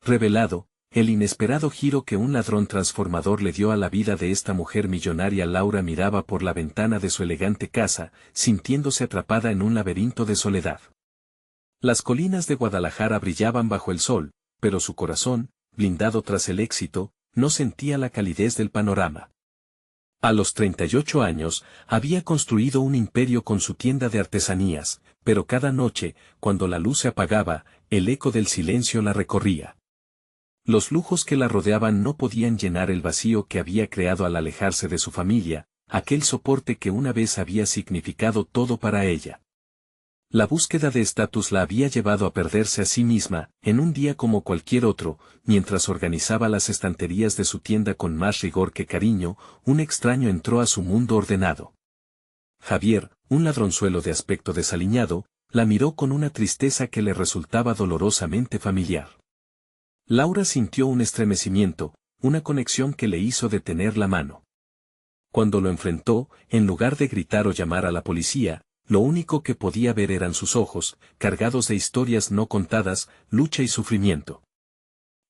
revelado, el inesperado giro que un ladrón transformador le dio a la vida de esta mujer millonaria. Laura miraba por la ventana de su elegante casa, sintiéndose atrapada en un laberinto de soledad. Las colinas de Guadalajara brillaban bajo el sol, pero su corazón, blindado tras el éxito, no sentía la calidez del panorama. A los 38 años, había construido un imperio con su tienda de artesanías, pero cada noche, cuando la luz se apagaba, el eco del silencio la recorría. Los lujos que la rodeaban no podían llenar el vacío que había creado al alejarse de su familia, aquel soporte que una vez había significado todo para ella. La búsqueda de estatus la había llevado a perderse a sí misma, en un día como cualquier otro, mientras organizaba las estanterías de su tienda con más rigor que cariño, un extraño entró a su mundo ordenado. Javier, un ladronzuelo de aspecto desaliñado, la miró con una tristeza que le resultaba dolorosamente familiar. Laura sintió un estremecimiento, una conexión que le hizo detener la mano. Cuando lo enfrentó, en lugar de gritar o llamar a la policía, lo único que podía ver eran sus ojos, cargados de historias no contadas, lucha y sufrimiento.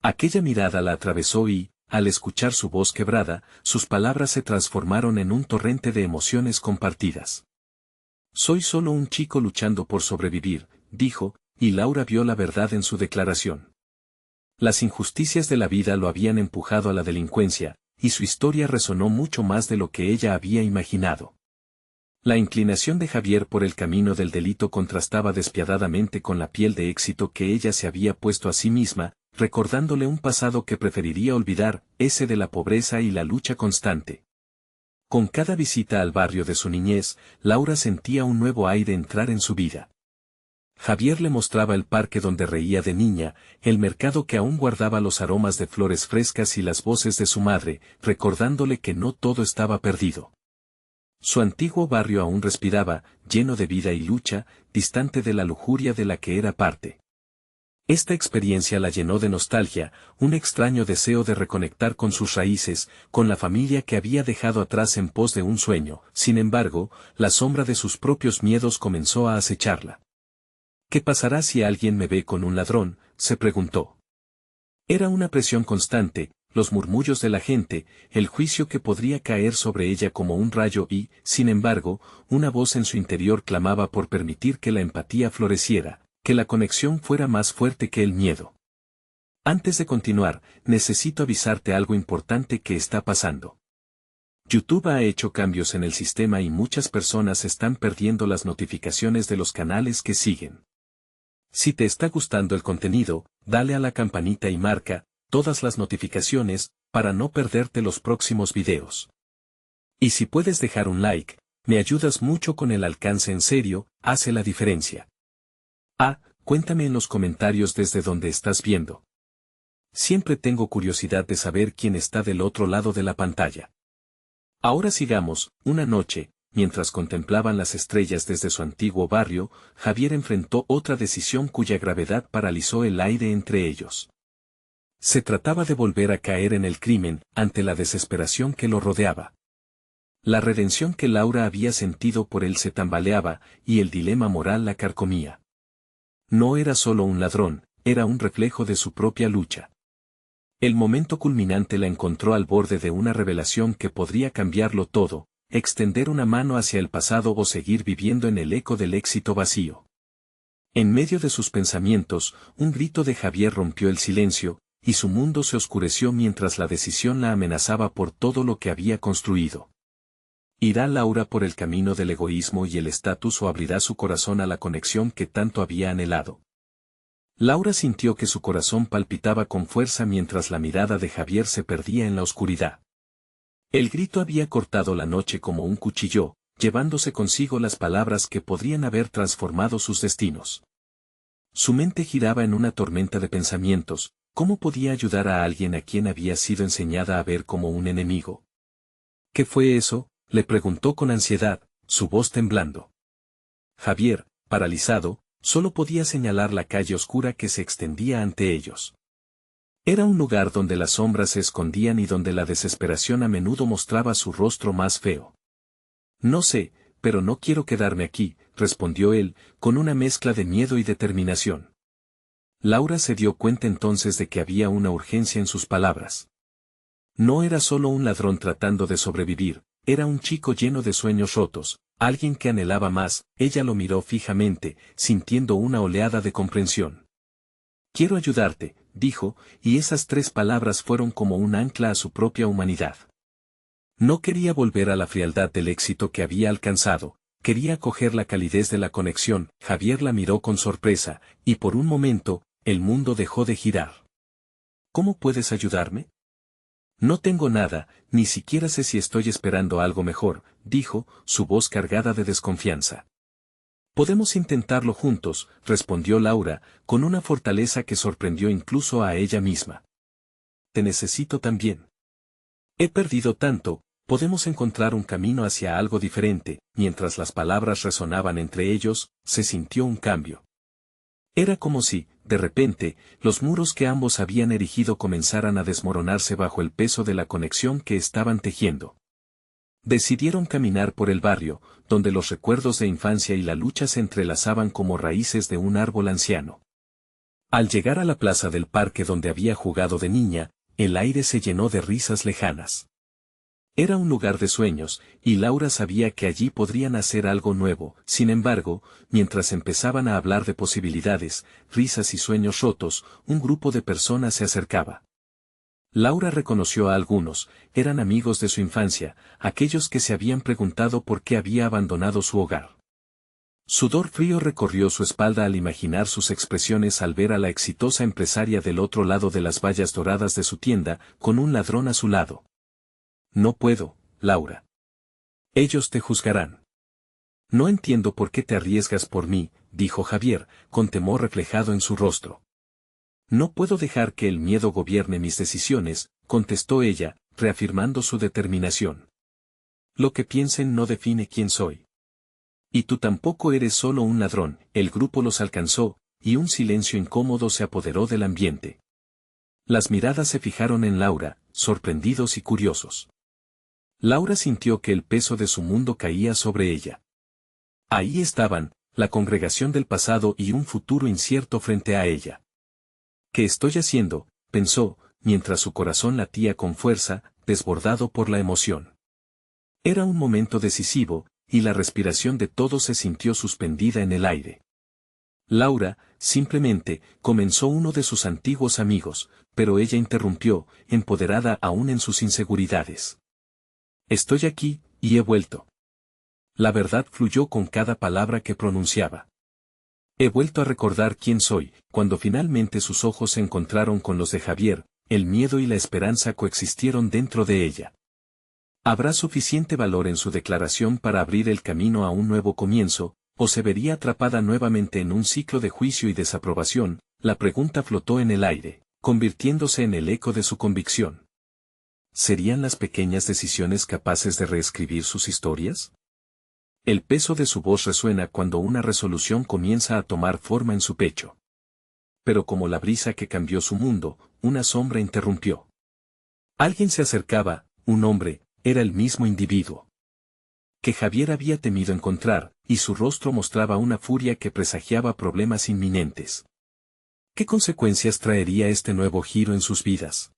Aquella mirada la atravesó y, al escuchar su voz quebrada, sus palabras se transformaron en un torrente de emociones compartidas. Soy solo un chico luchando por sobrevivir, dijo, y Laura vio la verdad en su declaración. Las injusticias de la vida lo habían empujado a la delincuencia, y su historia resonó mucho más de lo que ella había imaginado. La inclinación de Javier por el camino del delito contrastaba despiadadamente con la piel de éxito que ella se había puesto a sí misma, recordándole un pasado que preferiría olvidar, ese de la pobreza y la lucha constante. Con cada visita al barrio de su niñez, Laura sentía un nuevo aire entrar en su vida. Javier le mostraba el parque donde reía de niña, el mercado que aún guardaba los aromas de flores frescas y las voces de su madre, recordándole que no todo estaba perdido. Su antiguo barrio aún respiraba, lleno de vida y lucha, distante de la lujuria de la que era parte. Esta experiencia la llenó de nostalgia, un extraño deseo de reconectar con sus raíces, con la familia que había dejado atrás en pos de un sueño. Sin embargo, la sombra de sus propios miedos comenzó a acecharla. ¿Qué pasará si alguien me ve con un ladrón?, se preguntó. Era una presión constante, los murmullos de la gente, el juicio que podría caer sobre ella como un rayo y, sin embargo, una voz en su interior clamaba por permitir que la empatía floreciera, que la conexión fuera más fuerte que el miedo. Antes de continuar, necesito avisarte algo importante que está pasando. YouTube ha hecho cambios en el sistema y muchas personas están perdiendo las notificaciones de los canales que siguen. Si te está gustando el contenido, dale a la campanita y marca todas las notificaciones, para no perderte los próximos videos. Y si puedes dejar un like, me ayudas mucho con el alcance. En serio, hace la diferencia. Cuéntame en los comentarios desde donde estás viendo. Siempre tengo curiosidad de saber quién está del otro lado de la pantalla. Ahora sigamos. Una noche, mientras contemplaban las estrellas desde su antiguo barrio, Javier enfrentó otra decisión cuya gravedad paralizó el aire entre ellos. Se trataba de volver a caer en el crimen, ante la desesperación que lo rodeaba. La redención que Laura había sentido por él se tambaleaba, y el dilema moral la carcomía. No era solo un ladrón, era un reflejo de su propia lucha. El momento culminante la encontró al borde de una revelación que podría cambiarlo todo, extender una mano hacia el pasado o seguir viviendo en el eco del éxito vacío. En medio de sus pensamientos, un grito de Javier rompió el silencio, y su mundo se oscureció mientras la decisión la amenazaba por todo lo que había construido. ¿Irá Laura por el camino del egoísmo y el estatus o abrirá su corazón a la conexión que tanto había anhelado? Laura sintió que su corazón palpitaba con fuerza mientras la mirada de Javier se perdía en la oscuridad. El grito había cortado la noche como un cuchillo, llevándose consigo las palabras que podrían haber transformado sus destinos. Su mente giraba en una tormenta de pensamientos. ¿Cómo podía ayudar a alguien a quien había sido enseñada a ver como un enemigo? ¿Qué fue eso?, le preguntó con ansiedad, su voz temblando. Javier, paralizado, solo podía señalar la calle oscura que se extendía ante ellos. Era un lugar donde las sombras se escondían y donde la desesperación a menudo mostraba su rostro más feo. No sé, pero no quiero quedarme aquí, respondió él, con una mezcla de miedo y determinación. Laura se dio cuenta entonces de que había una urgencia en sus palabras. No era solo un ladrón tratando de sobrevivir, era un chico lleno de sueños rotos, alguien que anhelaba más. Ella lo miró fijamente, sintiendo una oleada de comprensión. Quiero ayudarte, dijo, y esas 3 palabras fueron como un ancla a su propia humanidad. No quería volver a la frialdad del éxito que había alcanzado, quería coger la calidez de la conexión. Javier la miró con sorpresa, y por un momento, el mundo dejó de girar. ¿Cómo puedes ayudarme? No tengo nada, ni siquiera sé si estoy esperando algo mejor, dijo, su voz cargada de desconfianza. Podemos intentarlo juntos, respondió Laura, con una fortaleza que sorprendió incluso a ella misma. Te necesito también. He perdido tanto, podemos encontrar un camino hacia algo diferente. Mientras las palabras resonaban entre ellos, se sintió un cambio. Era como si, de repente, los muros que ambos habían erigido comenzaran a desmoronarse bajo el peso de la conexión que estaban tejiendo. Decidieron caminar por el barrio, donde los recuerdos de infancia y la lucha se entrelazaban como raíces de un árbol anciano. Al llegar a la plaza del parque donde había jugado de niña, el aire se llenó de risas lejanas. Era un lugar de sueños, y Laura sabía que allí podrían hacer algo nuevo. Sin embargo, mientras empezaban a hablar de posibilidades, risas y sueños rotos, un grupo de personas se acercaba. Laura reconoció a algunos, eran amigos de su infancia, aquellos que se habían preguntado por qué había abandonado su hogar. Sudor frío recorrió su espalda al imaginar sus expresiones al ver a la exitosa empresaria del otro lado de las vallas doradas de su tienda, con un ladrón a su lado. No puedo, Laura. Ellos te juzgarán. No entiendo por qué te arriesgas por mí, dijo Javier, con temor reflejado en su rostro. No puedo dejar que el miedo gobierne mis decisiones, contestó ella, reafirmando su determinación. Lo que piensen no define quién soy. Y tú tampoco eres solo un ladrón. El grupo los alcanzó, y un silencio incómodo se apoderó del ambiente. Las miradas se fijaron en Laura, sorprendidos y curiosos. Laura sintió que el peso de su mundo caía sobre ella. Ahí estaban, la congregación del pasado y un futuro incierto frente a ella. ¿Qué estoy haciendo?, pensó, mientras su corazón latía con fuerza, desbordado por la emoción. Era un momento decisivo, y la respiración de todos se sintió suspendida en el aire. Laura, simplemente, comenzó uno de sus antiguos amigos, pero ella interrumpió, empoderada aún en sus inseguridades. Estoy aquí, y he vuelto. La verdad fluyó con cada palabra que pronunciaba. He vuelto a recordar quién soy. Cuando finalmente sus ojos se encontraron con los de Javier, el miedo y la esperanza coexistieron dentro de ella. ¿Habrá suficiente valor en su declaración para abrir el camino a un nuevo comienzo, o se vería atrapada nuevamente en un ciclo de juicio y desaprobación? La pregunta flotó en el aire, convirtiéndose en el eco de su convicción. ¿Serían las pequeñas decisiones capaces de reescribir sus historias? El peso de su voz resuena cuando una resolución comienza a tomar forma en su pecho. Pero como la brisa que cambió su mundo, una sombra interrumpió. Alguien se acercaba, un hombre, era el mismo individuo que Javier había temido encontrar, y su rostro mostraba una furia que presagiaba problemas inminentes. ¿Qué consecuencias traería este nuevo giro en sus vidas?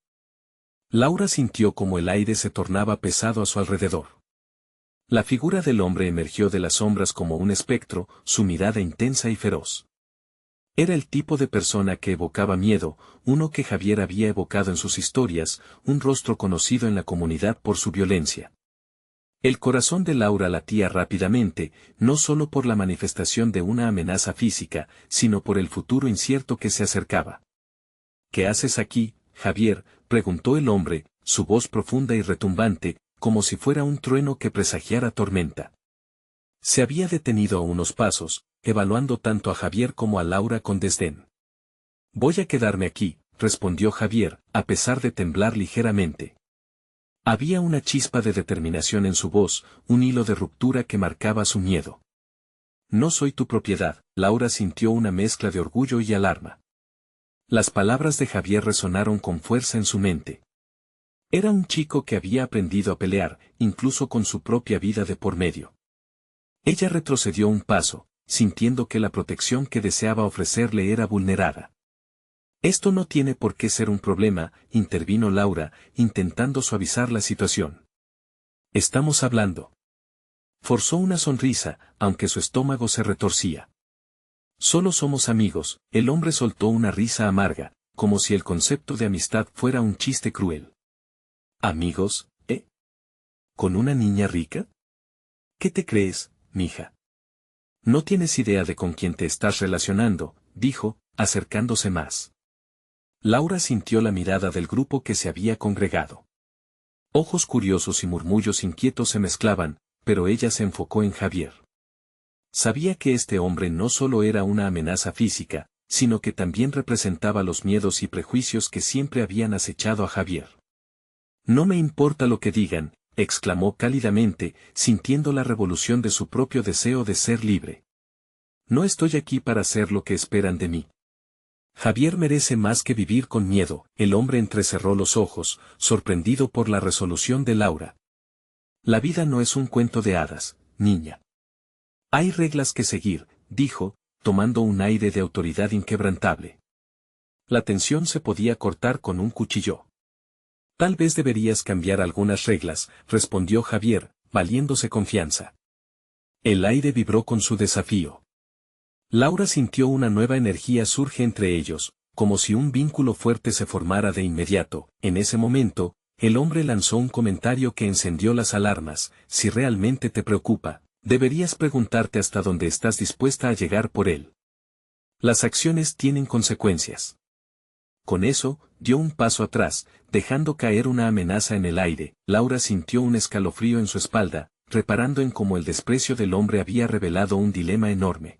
Laura sintió como el aire se tornaba pesado a su alrededor. La figura del hombre emergió de las sombras como un espectro, su mirada intensa y feroz. Era el tipo de persona que evocaba miedo, uno que Javier había evocado en sus historias, un rostro conocido en la comunidad por su violencia. El corazón de Laura latía rápidamente, no solo por la manifestación de una amenaza física, sino por el futuro incierto que se acercaba. ¿Qué haces aquí, Javier?, preguntó el hombre, su voz profunda y retumbante, como si fuera un trueno que presagiara tormenta. Se había detenido a unos pasos, evaluando tanto a Javier como a Laura con desdén. Voy a quedarme aquí, respondió Javier, a pesar de temblar ligeramente. Había una chispa de determinación en su voz, un hilo de ruptura que marcaba su miedo. No soy tu propiedad. Laura sintió una mezcla de orgullo y alarma. Las palabras de Javier resonaron con fuerza en su mente. Era un chico que había aprendido a pelear, incluso con su propia vida de por medio. Ella retrocedió un paso, sintiendo que la protección que deseaba ofrecerle era vulnerada. Esto no tiene por qué ser un problema, intervino Laura, intentando suavizar la situación. Estamos hablando. Forzó una sonrisa, aunque su estómago se retorcía. Solo somos amigos, el hombre soltó una risa amarga, como si el concepto de amistad fuera un chiste cruel. ¿Amigos, eh? ¿Con una niña rica? ¿Qué te crees, mija? No tienes idea de con quién te estás relacionando, dijo, acercándose más. Laura sintió la mirada del grupo que se había congregado. Ojos curiosos y murmullos inquietos se mezclaban, pero ella se enfocó en Javier. Sabía que este hombre no solo era una amenaza física, sino que también representaba los miedos y prejuicios que siempre habían acechado a Javier. No me importa lo que digan, exclamó cálidamente, sintiendo la revolución de su propio deseo de ser libre. No estoy aquí para hacer lo que esperan de mí. Javier merece más que vivir con miedo, el hombre entrecerró los ojos, sorprendido por la resolución de Laura. La vida no es un cuento de hadas, niña. Hay reglas que seguir, dijo, tomando un aire de autoridad inquebrantable. La tensión se podía cortar con un cuchillo. Tal vez deberías cambiar algunas reglas, respondió Javier, valiéndose confianza. El aire vibró con su desafío. Laura sintió una nueva energía surge entre ellos, como si un vínculo fuerte se formara de inmediato. En ese momento, el hombre lanzó un comentario que encendió las alarmas. Si realmente te preocupa, deberías preguntarte hasta dónde estás dispuesta a llegar por él. Las acciones tienen consecuencias. Con eso, dio un paso atrás, dejando caer una amenaza en el aire. Laura sintió un escalofrío en su espalda, reparando en cómo el desprecio del hombre había revelado un dilema enorme.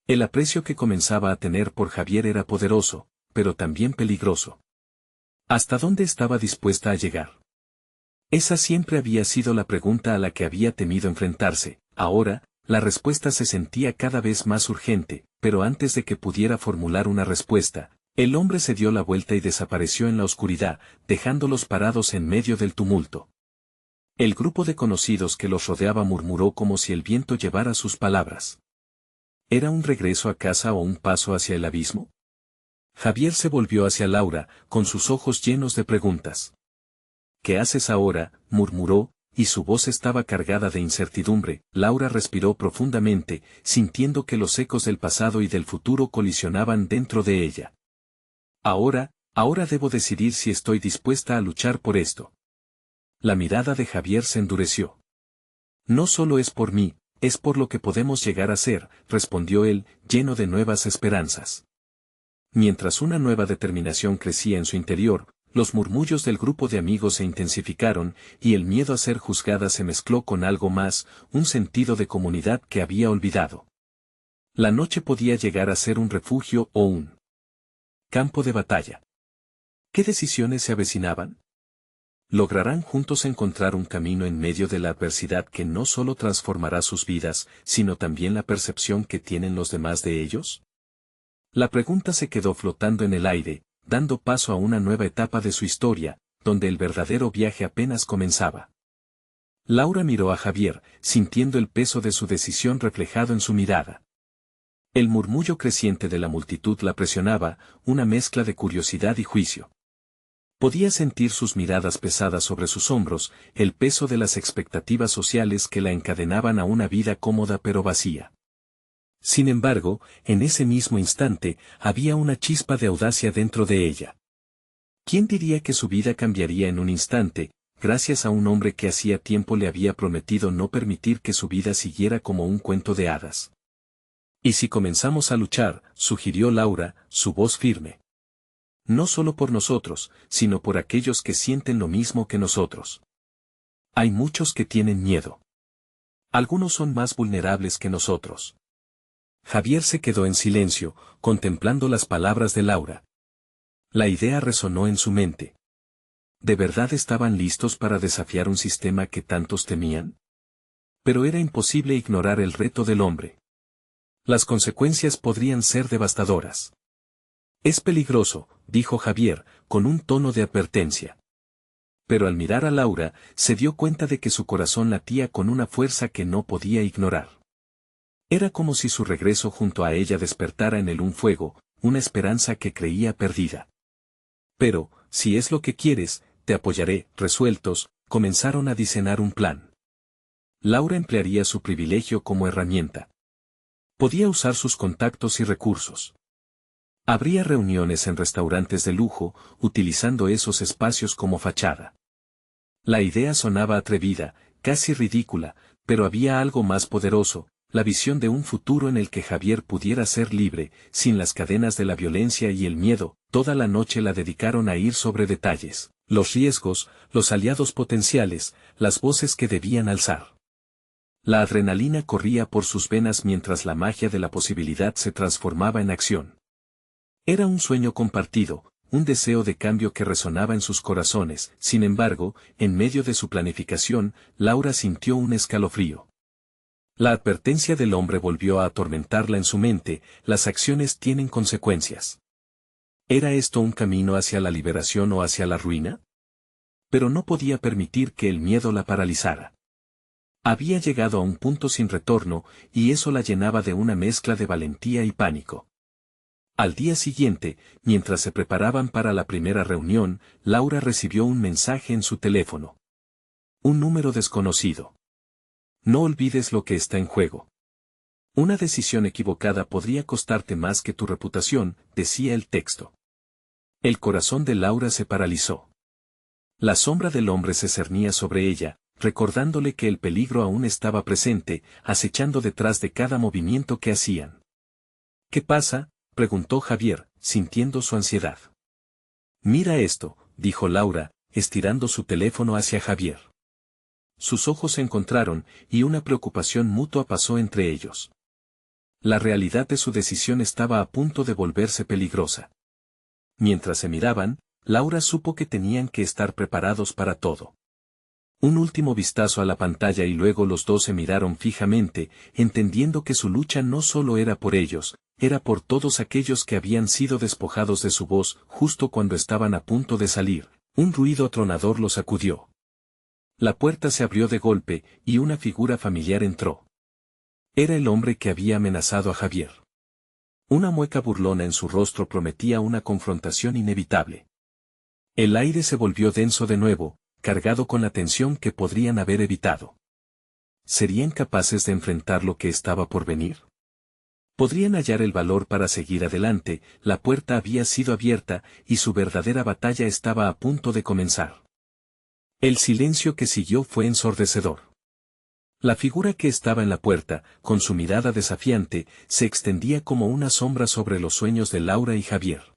El aprecio que comenzaba a tener por Javier era poderoso, pero también peligroso. ¿Hasta dónde estaba dispuesta a llegar? Esa siempre había sido la pregunta a la que había temido enfrentarse. Ahora, la respuesta se sentía cada vez más urgente, pero antes de que pudiera formular una respuesta, el hombre se dio la vuelta y desapareció en la oscuridad, dejándolos parados en medio del tumulto. El grupo de conocidos que los rodeaba murmuró como si el viento llevara sus palabras. ¿Era un regreso a casa o un paso hacia el abismo? Javier se volvió hacia Laura, con sus ojos llenos de preguntas. ¿Qué haces ahora?, murmuró, y su voz estaba cargada de incertidumbre. Laura respiró profundamente, sintiendo que los ecos del pasado y del futuro colisionaban dentro de ella. Ahora debo decidir si estoy dispuesta a luchar por esto. La mirada de Javier se endureció. No solo es por mí, es por lo que podemos llegar a ser, respondió él, lleno de nuevas esperanzas. Mientras una nueva determinación crecía en su interior, los murmullos del grupo de amigos se intensificaron, y el miedo a ser juzgada se mezcló con algo más, un sentido de comunidad que había olvidado. La noche podía llegar a ser un refugio o un campo de batalla. ¿Qué decisiones se avecinaban? ¿Lograrán juntos encontrar un camino en medio de la adversidad que no solo transformará sus vidas, sino también la percepción que tienen los demás de ellos? La pregunta se quedó flotando en el aire, dando paso a una nueva etapa de su historia, donde el verdadero viaje apenas comenzaba. Laura miró a Javier, sintiendo el peso de su decisión reflejado en su mirada. El murmullo creciente de la multitud la presionaba, una mezcla de curiosidad y juicio. Podía sentir sus miradas pesadas sobre sus hombros, el peso de las expectativas sociales que la encadenaban a una vida cómoda pero vacía. Sin embargo, en ese mismo instante, había una chispa de audacia dentro de ella. ¿Quién diría que su vida cambiaría en un instante, gracias a un hombre que hacía tiempo le había prometido no permitir que su vida siguiera como un cuento de hadas? ¿Y si comenzamos a luchar?, sugirió Laura, su voz firme. No solo por nosotros, sino por aquellos que sienten lo mismo que nosotros. Hay muchos que tienen miedo. Algunos son más vulnerables que nosotros. Javier se quedó en silencio, contemplando las palabras de Laura. La idea resonó en su mente. ¿De verdad estaban listos para desafiar un sistema que tantos temían? Pero era imposible ignorar el reto del hombre. Las consecuencias podrían ser devastadoras. Es peligroso, dijo Javier, con un tono de advertencia. Pero al mirar a Laura, se dio cuenta de que su corazón latía con una fuerza que no podía ignorar. Era como si su regreso junto a ella despertara en él un fuego, una esperanza que creía perdida. Pero, si es lo que quieres, te apoyaré. Resueltos, comenzaron a diseñar un plan. Laura emplearía su privilegio como herramienta. Podía usar sus contactos y recursos. Habría reuniones en restaurantes de lujo, utilizando esos espacios como fachada. La idea sonaba atrevida, casi ridícula, pero había algo más poderoso, la visión de un futuro en el que Javier pudiera ser libre, sin las cadenas de la violencia y el miedo. Toda la noche la dedicaron a ir sobre detalles, los riesgos, los aliados potenciales, las voces que debían alzar. La adrenalina corría por sus venas mientras la magia de la posibilidad se transformaba en acción. Era un sueño compartido, un deseo de cambio que resonaba en sus corazones. Sin embargo, en medio de su planificación, Laura sintió un escalofrío. La advertencia del hombre volvió a atormentarla en su mente: las acciones tienen consecuencias. ¿Era esto un camino hacia la liberación o hacia la ruina? Pero no podía permitir que el miedo la paralizara. Había llegado a un punto sin retorno, y eso la llenaba de una mezcla de valentía y pánico. Al día siguiente, mientras se preparaban para la primera reunión, Laura recibió un mensaje en su teléfono. Un número desconocido. No olvides lo que está en juego. Una decisión equivocada podría costarte más que tu reputación, decía el texto. El corazón de Laura se paralizó. La sombra del hombre se cernía sobre ella, recordándole que el peligro aún estaba presente, acechando detrás de cada movimiento que hacían. ¿Qué pasa?, preguntó Javier, sintiendo su ansiedad. Mira esto, dijo Laura, estirando su teléfono hacia Javier. Sus ojos se encontraron, y una preocupación mutua pasó entre ellos. La realidad de su decisión estaba a punto de volverse peligrosa. Mientras se miraban, Laura supo que tenían que estar preparados para todo. Un último vistazo a la pantalla y luego los dos se miraron fijamente, entendiendo que su lucha no solo era por ellos, era por todos aquellos que habían sido despojados de su voz. Justo cuando estaban a punto de salir, un ruido atronador los sacudió. La puerta se abrió de golpe, y una figura familiar entró. Era el hombre que había amenazado a Javier. Una mueca burlona en su rostro prometía una confrontación inevitable. El aire se volvió denso de nuevo, cargado con la tensión que podrían haber evitado. ¿Serían capaces de enfrentar lo que estaba por venir? ¿Podrían hallar el valor para seguir adelante? La puerta había sido abierta, y su verdadera batalla estaba a punto de comenzar. El silencio que siguió fue ensordecedor. La figura que estaba en la puerta, con su mirada desafiante, se extendía como una sombra sobre los sueños de Laura y Javier.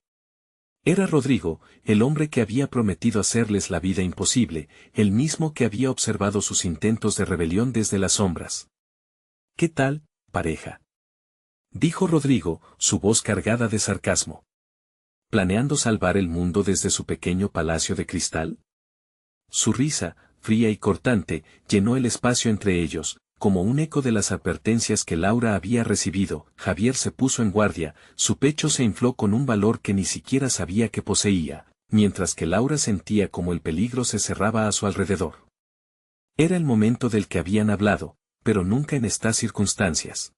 Era Rodrigo, el hombre que había prometido hacerles la vida imposible, el mismo que había observado sus intentos de rebelión desde las sombras. ¿Qué tal, pareja?, dijo Rodrigo, su voz cargada de sarcasmo. ¿Planeando salvar el mundo desde su pequeño palacio de cristal? Su risa, fría y cortante, llenó el espacio entre ellos, como un eco de las advertencias que Laura había recibido. Javier se puso en guardia, su pecho se infló con un valor que ni siquiera sabía que poseía, mientras que Laura sentía como el peligro se cerraba a su alrededor. Era el momento del que habían hablado, pero nunca en estas circunstancias.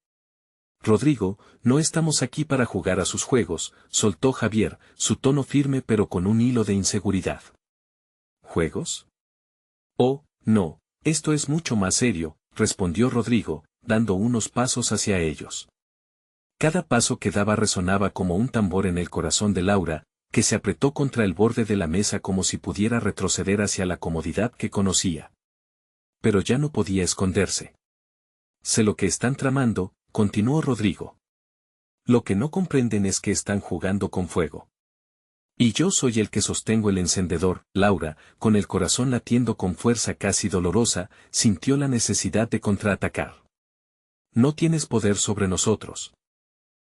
Rodrigo, no estamos aquí para jugar a sus juegos, soltó Javier, su tono firme pero con un hilo de inseguridad. ¿Juegos? Oh, no, esto es mucho más serio, respondió Rodrigo, dando unos pasos hacia ellos. Cada paso que daba resonaba como un tambor en el corazón de Laura, que se apretó contra el borde de la mesa como si pudiera retroceder hacia la comodidad que conocía. Pero ya no podía esconderse. Sé lo que están tramando, continuó Rodrigo. Lo que no comprenden es que están jugando con fuego. Y yo soy el que sostengo el encendedor. Laura, con el corazón latiendo con fuerza casi dolorosa, sintió la necesidad de contraatacar. No tienes poder sobre nosotros.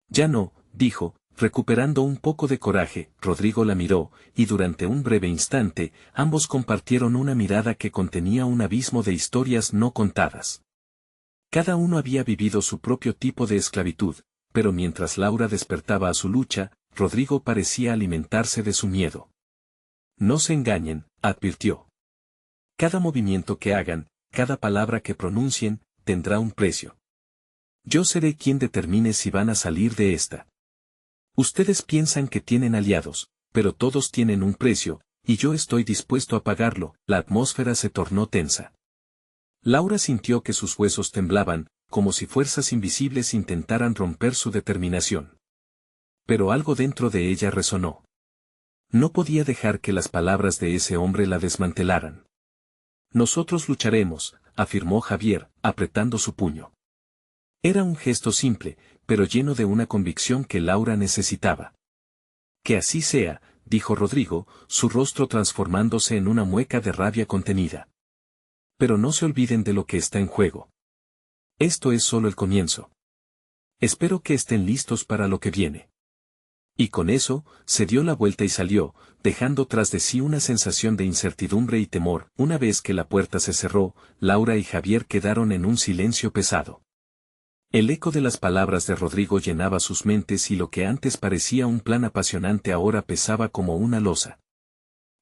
Ya no, dijo, recuperando un poco de coraje. Rodrigo la miró, y durante un breve instante, ambos compartieron una mirada que contenía un abismo de historias no contadas. Cada uno había vivido su propio tipo de esclavitud, pero mientras Laura despertaba a su lucha, Rodrigo parecía alimentarse de su miedo. No se engañen, advirtió. Cada movimiento que hagan, cada palabra que pronuncien, tendrá un precio. Yo seré quien determine si van a salir de esta. Ustedes piensan que tienen aliados, pero todos tienen un precio, y yo estoy dispuesto a pagarlo. La atmósfera se tornó tensa. Laura sintió que sus huesos temblaban, como si fuerzas invisibles intentaran romper su determinación. Pero algo dentro de ella resonó. No podía dejar que las palabras de ese hombre la desmantelaran. Nosotros lucharemos, afirmó Javier, apretando su puño. Era un gesto simple, pero lleno de una convicción que Laura necesitaba. Que así sea, dijo Rodrigo, su rostro transformándose en una mueca de rabia contenida. Pero no se olviden de lo que está en juego. Esto es solo el comienzo. Espero que estén listos para lo que viene. Y con eso, se dio la vuelta y salió, dejando tras de sí una sensación de incertidumbre y temor. Una vez que la puerta se cerró, Laura y Javier quedaron en un silencio pesado. El eco de las palabras de Rodrigo llenaba sus mentes y lo que antes parecía un plan apasionante ahora pesaba como una losa.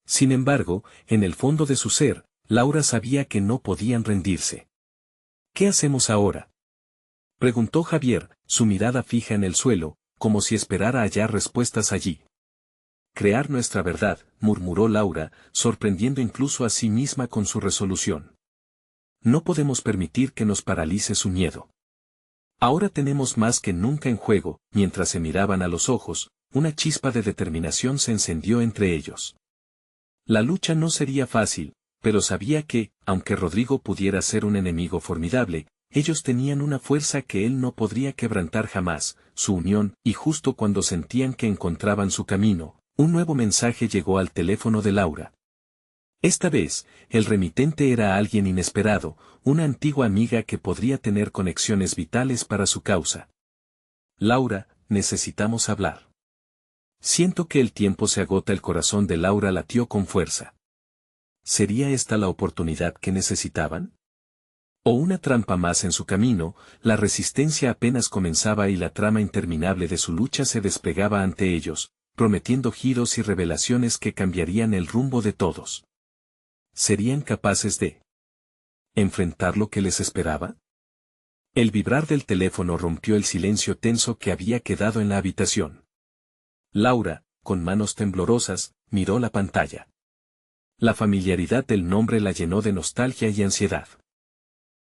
Sin embargo, en el fondo de su ser, Laura sabía que no podían rendirse. ¿Qué hacemos ahora?, preguntó Javier, su mirada fija en el suelo, como si esperara hallar respuestas allí. Crear nuestra verdad, murmuró Laura, sorprendiendo incluso a sí misma con su resolución. No podemos permitir que nos paralice su miedo. Ahora tenemos más que nunca en juego. Mientras se miraban a los ojos, una chispa de determinación se encendió entre ellos. La lucha no sería fácil, pero sabía que, aunque Rodrigo pudiera ser un enemigo formidable, ellos tenían una fuerza que él no podría quebrantar jamás, su unión, y justo cuando sentían que encontraban su camino, un nuevo mensaje llegó al teléfono de Laura. Esta vez, el remitente era alguien inesperado, una antigua amiga que podría tener conexiones vitales para su causa. Laura, necesitamos hablar. Siento que el tiempo se agota. El corazón de Laura latió con fuerza. ¿Sería esta la oportunidad que necesitaban? O una trampa más en su camino. La resistencia apenas comenzaba y la trama interminable de su lucha se desplegaba ante ellos, prometiendo giros y revelaciones que cambiarían el rumbo de todos. ¿Serían capaces de enfrentar lo que les esperaba? El vibrar del teléfono rompió el silencio tenso que había quedado en la habitación. Laura, con manos temblorosas, miró la pantalla. La familiaridad del nombre la llenó de nostalgia y ansiedad.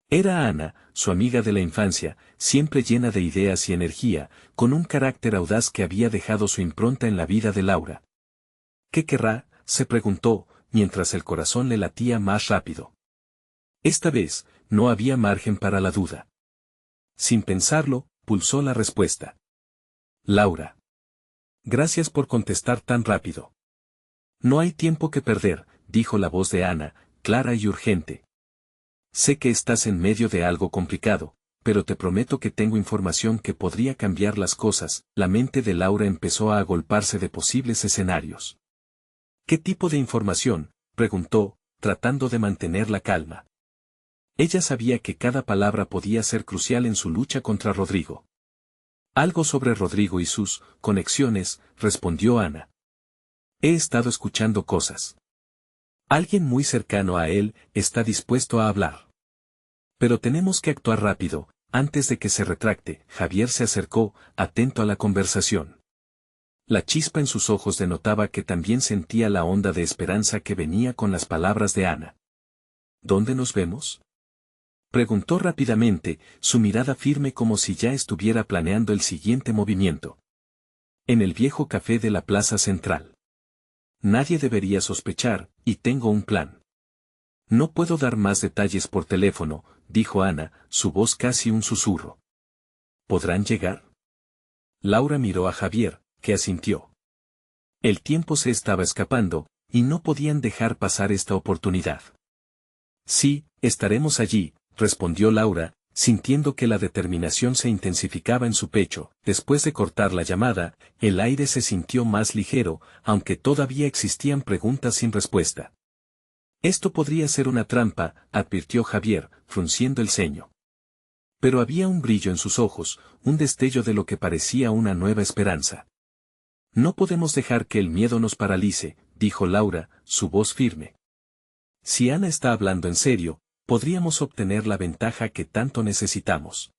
Era Ana, su amiga de la infancia, siempre llena de ideas y energía, con un carácter audaz que había dejado su impronta en la vida de Laura. ¿Qué querrá?, se preguntó, mientras el corazón le latía más rápido. Esta vez, no había margen para la duda. Sin pensarlo, pulsó la respuesta. Laura. Gracias por contestar tan rápido. No hay tiempo que perder, dijo la voz de Ana, clara y urgente. Sé que estás en medio de algo complicado, pero te prometo que tengo información que podría cambiar las cosas. La mente de Laura empezó a agolparse de posibles escenarios. ¿Qué tipo de información?, preguntó, tratando de mantener la calma. Ella sabía que cada palabra podía ser crucial en su lucha contra Rodrigo. Algo sobre Rodrigo y sus conexiones, respondió Ana. He estado escuchando cosas. Alguien muy cercano a él está dispuesto a hablar. Pero tenemos que actuar rápido, antes de que se retracte. Javier se acercó, atento a la conversación. La chispa en sus ojos denotaba que también sentía la onda de esperanza que venía con las palabras de Ana. ¿Dónde nos vemos?, preguntó rápidamente, su mirada firme como si ya estuviera planeando el siguiente movimiento. En el viejo café de la plaza central. Nadie debería sospechar, y tengo un plan. No puedo dar más detalles por teléfono, dijo Ana, su voz casi un susurro. ¿Podrán llegar? Laura miró a Javier, que asintió. El tiempo se estaba escapando, y no podían dejar pasar esta oportunidad. Sí, estaremos allí, respondió Laura, sintiendo que la determinación se intensificaba en su pecho. Después de cortar la llamada, el aire se sintió más ligero, aunque todavía existían preguntas sin respuesta. Esto podría ser una trampa, advirtió Javier, frunciendo el ceño. Pero había un brillo en sus ojos, un destello de lo que parecía una nueva esperanza. No podemos dejar que el miedo nos paralice, dijo Laura, su voz firme. Si Ana está hablando en serio, podríamos obtener la ventaja que tanto necesitamos.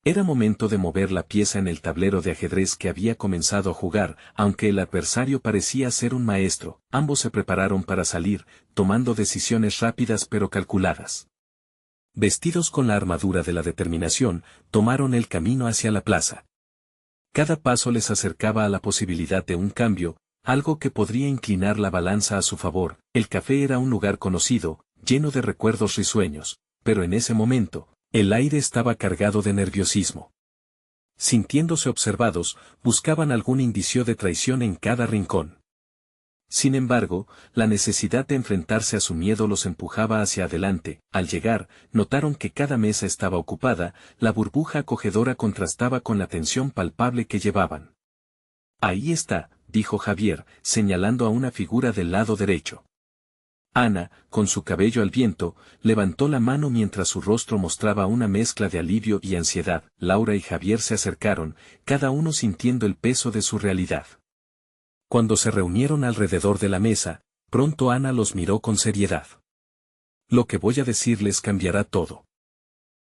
Era momento de mover la pieza en el tablero de ajedrez que había comenzado a jugar, aunque el adversario parecía ser un maestro. Ambos se prepararon para salir, tomando decisiones rápidas pero calculadas. Vestidos con la armadura de la determinación, tomaron el camino hacia la plaza. Cada paso les acercaba a la posibilidad de un cambio, algo que podría inclinar la balanza a su favor. El café era un lugar conocido, lleno de recuerdos risueños, pero en ese momento, el aire estaba cargado de nerviosismo. Sintiéndose observados, buscaban algún indicio de traición en cada rincón. Sin embargo, la necesidad de enfrentarse a su miedo los empujaba hacia adelante. Al llegar, notaron que cada mesa estaba ocupada, la burbuja acogedora contrastaba con la tensión palpable que llevaban. Ahí está, dijo Javier, señalando a una figura del lado derecho. Ana, con su cabello al viento, levantó la mano mientras su rostro mostraba una mezcla de alivio y ansiedad. Laura y Javier se acercaron, cada uno sintiendo el peso de su realidad. Cuando se reunieron alrededor de la mesa, pronto Ana los miró con seriedad. Lo que voy a decirles cambiará todo.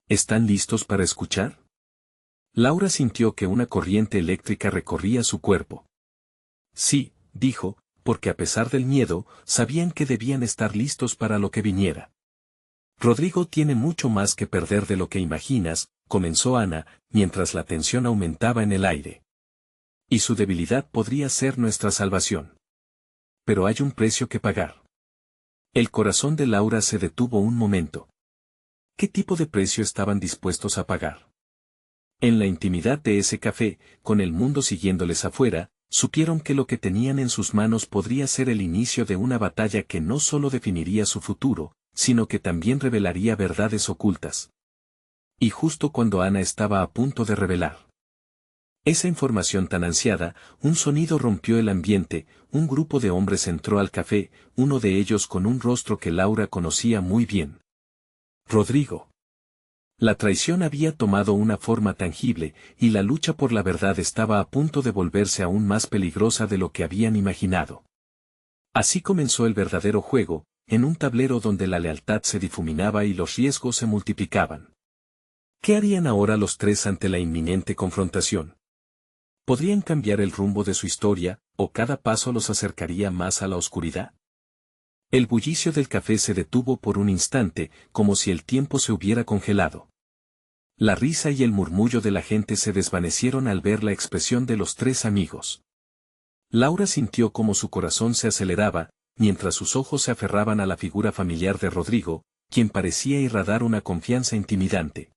¿Están listos para escuchar? Laura sintió que una corriente eléctrica recorría su cuerpo. Sí, dijo, porque a pesar del miedo, sabían que debían estar listos para lo que viniera. Rodrigo tiene mucho más que perder de lo que imaginas, comenzó Ana, mientras la tensión aumentaba en el aire. Y su debilidad podría ser nuestra salvación. Pero hay un precio que pagar. El corazón de Laura se detuvo un momento. ¿Qué tipo de precio estaban dispuestos a pagar? En la intimidad de ese café, con el mundo siguiéndoles afuera, supieron que lo que tenían en sus manos podría ser el inicio de una batalla que no solo definiría su futuro, sino que también revelaría verdades ocultas. Y justo cuando Ana estaba a punto de revelar esa información tan ansiada, un sonido rompió el ambiente. Un grupo de hombres entró al café, uno de ellos con un rostro que Laura conocía muy bien. Rodrigo. La traición había tomado una forma tangible, y la lucha por la verdad estaba a punto de volverse aún más peligrosa de lo que habían imaginado. Así comenzó el verdadero juego, en un tablero donde la lealtad se difuminaba y los riesgos se multiplicaban. ¿Qué harían ahora los tres ante la inminente confrontación? ¿Podrían cambiar el rumbo de su historia, o cada paso los acercaría más a la oscuridad? El bullicio del café se detuvo por un instante, como si el tiempo se hubiera congelado. La risa y el murmullo de la gente se desvanecieron al ver la expresión de los tres amigos. Laura sintió como su corazón se aceleraba, mientras sus ojos se aferraban a la figura familiar de Rodrigo, quien parecía irradiar una confianza intimidante.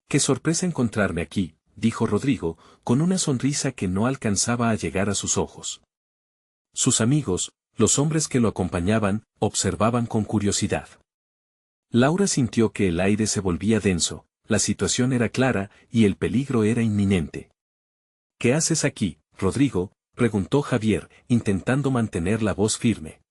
«Qué sorpresa encontrarme aquí», dijo Rodrigo, con una sonrisa que no alcanzaba a llegar a sus ojos. Sus amigos, los hombres que lo acompañaban, observaban con curiosidad. Laura sintió que el aire se volvía denso, la situación era clara, y el peligro era inminente. «¿Qué haces aquí, Rodrigo?», preguntó Javier, intentando mantener la voz firme.